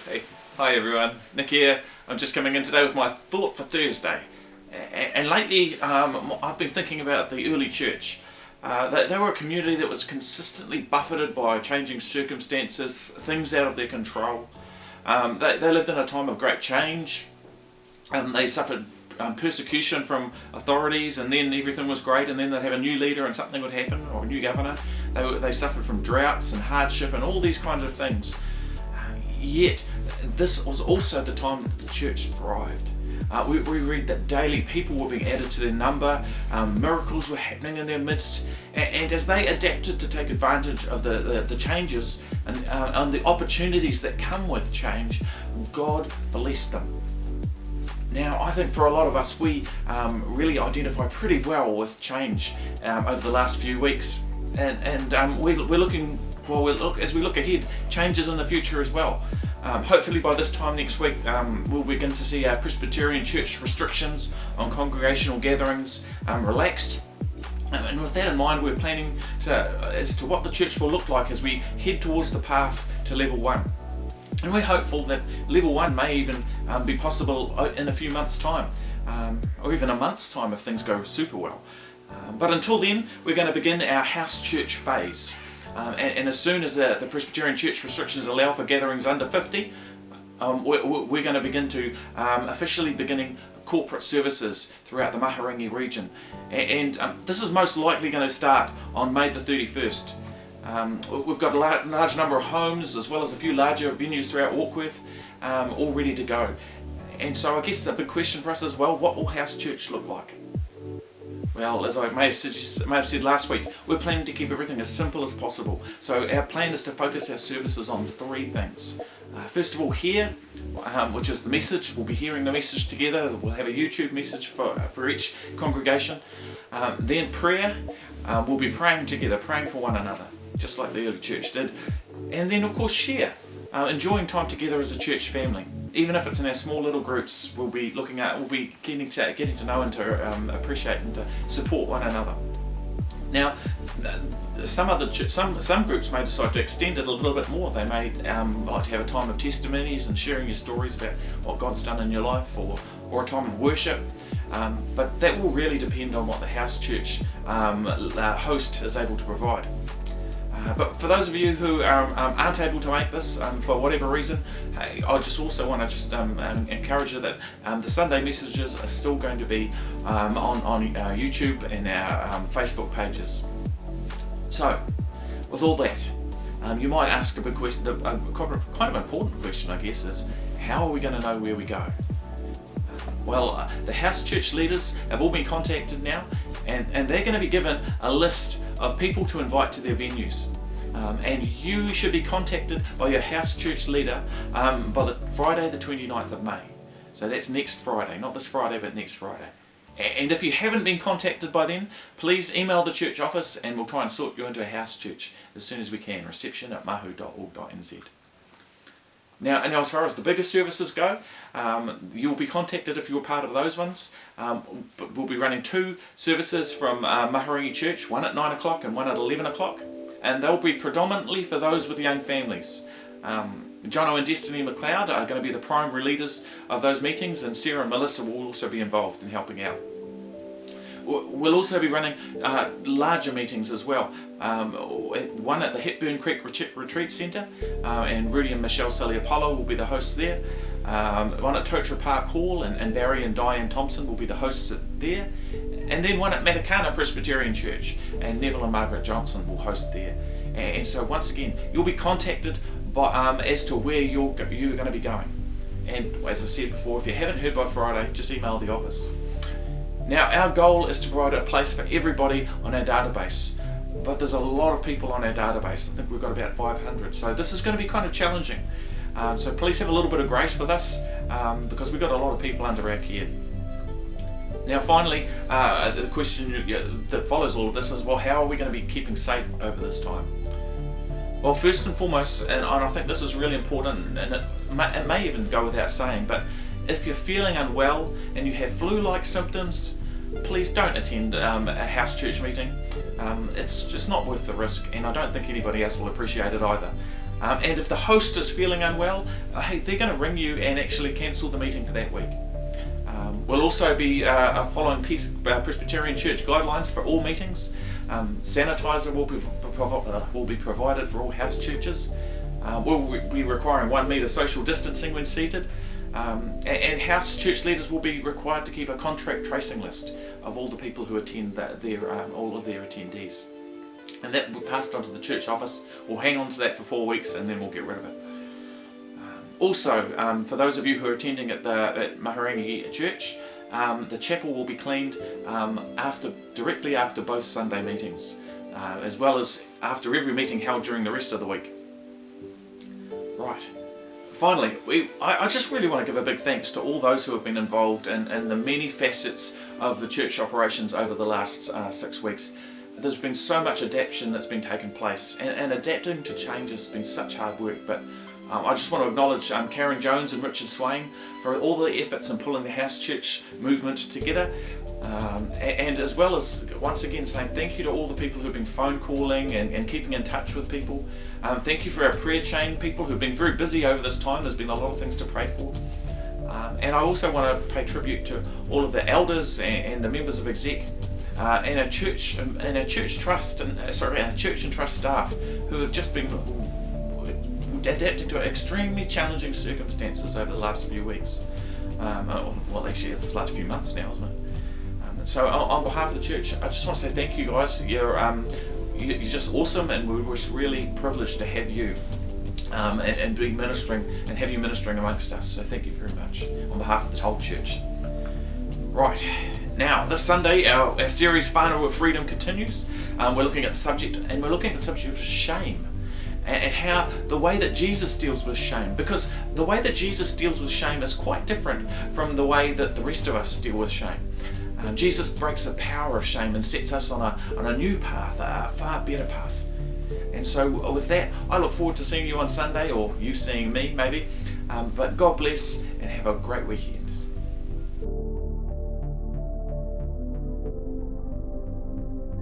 Hey, hi everyone, Nick here. I'm just coming in today with my thought for Thursday. And lately, I've been thinking about the early church. They were a community that was consistently buffeted by changing circumstances, things out of their control. They lived in a time of great change. They suffered persecution from authorities, and then everything was great, and then they'd have a new leader and something would happen, or a new governor. They suffered from droughts and hardship and all these kinds of things. Yet, this was also the time that the church thrived. We read that daily people were being added to their number, miracles were happening in their midst, and as they adapted to take advantage of the changes and the opportunities that come with change, God blessed them. Now, I think for a lot of us, we really identify pretty well with change over the last few weeks, and we're looking. As we look ahead, changes in the future as well. Hopefully by this time next week, we'll begin to see our Presbyterian church restrictions on congregational gatherings relaxed. And with that in mind, we're planning as to what the church will look like as we head towards the path to level 1. And we're hopeful that level 1 may even be possible in a few months' time, or even a month's time if things go super well. But until then, we're going to begin our house church phase. And as soon as the Presbyterian church restrictions allow for gatherings under 50, we're going to begin to officially beginning corporate services throughout the Mahuonline region. And this is most likely going to start on May the 31st. We've got a large number of homes as well as a few larger venues throughout Warkworth all ready to go. And so I guess a big question for us is, well, what will house church look like? Well, as I may have said last week, we're planning to keep everything as simple as possible. So our plan is to focus our services on 3 things. First of all, here, which is the message. We'll be hearing the message together. We'll have a YouTube message for each congregation. Then prayer. We'll be praying together, praying for one another, just like the early church did. And then, of course, share. Enjoying time together as a church family. Even if it's in our small little groups, we'll be getting to know and to appreciate and to support one another. Now, some groups may decide to extend it a little bit more. They may like to have a time of testimonies and sharing your stories about what God's done in your life, or a time of worship. But that will really depend on what the house church host is able to provide. But for those of you who aren't able to make this for whatever reason, I just also want to encourage you that the Sunday messages are still going to be on YouTube and our Facebook pages. So, with all that, you might ask a big question, a kind of important question, I guess, is how are we going to know where we go? Well, the house church leaders have all been contacted now, and they're going to be given a list of people to invite to their venues. And you should be contacted by your house church leader by the Friday the 29th of May. So that's next Friday, not this Friday, but next Friday. And if you haven't been contacted by then, please email the church office and we'll try and sort you into a house church as soon as we can. reception@mahu.org.nz. Now, as far as the bigger services go, you'll be contacted if you're part of those ones. But we'll be running 2 services from Mahuonline Church, one at 9 o'clock and one at 11 o'clock. And they'll be predominantly for those with young families. Jono and Destiny McLeod are going to be the primary leaders of those meetings, and Sarah and Melissa will also be involved in helping out. We'll also be running larger meetings as well. One at the Hepburn Creek Retreat Centre, and Rudy and Michelle Saliapolo will be the hosts there. One at Totra Park Hall, and Barry and Diane Thompson will be the hosts there. And then one at Matakana Presbyterian Church, and Neville and Margaret Johnson will host there. And so once again, you'll be contacted as to where you're going to be going. And as I said before, if you haven't heard by Friday, just email the office. Now, our goal is to provide a place for everybody on our database, but there's a lot of people on our database. I think we've got about 500, so this is going to be kind of challenging. So please have a little bit of grace with us, because we've got a lot of people under our care. Now finally, the question that follows all of this is, well, how are we going to be keeping safe over this time? Well, first and foremost, and I think this is really important, and it may even go without saying, but if you're feeling unwell and you have flu-like symptoms, please don't attend a house church meeting. It's just not worth the risk, and I don't think anybody else will appreciate it either. And if the host is feeling unwell, hey, they're going to ring you and actually cancel the meeting for that week. We'll also be following Presbyterian Church guidelines for all meetings. Sanitizer will be provided for all house churches. We'll be requiring 1 metre social distancing when seated. And house church leaders will be required to keep a contract tracing list of all the people who attend all of their attendees. And that will be passed on to the church office. We'll hang on to that for 4 weeks and then we'll get rid of it. Also, for those of you who are attending at MahuOnline Church, the chapel will be cleaned directly after both Sunday meetings, as well as after every meeting held during the rest of the week. Right. Finally, I just really want to give a big thanks to all those who have been involved in the many facets of the church operations over the last 6 weeks. There's been so much adaptation that's been taking place, and adapting to change has been such hard work, but I just want to acknowledge Karen Jones and Richard Swain for all the efforts in pulling the house church movement together, and as well as once again saying thank you to all the people who've been phone calling and keeping in touch with people. Thank you for our prayer chain people who've been very busy over this time. There's been a lot of things to pray for. And I also want to pay tribute to all of the elders and the members of exec and our church trust and trust staff who have just been adapting to extremely challenging circumstances over the last few weeks. Well, actually, it's the last few months now, isn't it? So, on behalf of the church, I just want to say thank you, guys. You're just awesome, and we're just really privileged to have you and be ministering and have you ministering amongst us. So, thank you very much on behalf of the whole church. Right. Now, this Sunday, our series Whānau of Freedom continues. We're looking at the subject of shame. And how the way that Jesus deals with shame, because the way that Jesus deals with shame is quite different from the way that the rest of us deal with shame. Jesus breaks the power of shame and sets us on a new path, a far better path. And so with that, I look forward to seeing you on Sunday, or you seeing me maybe. But God bless and have a great weekend.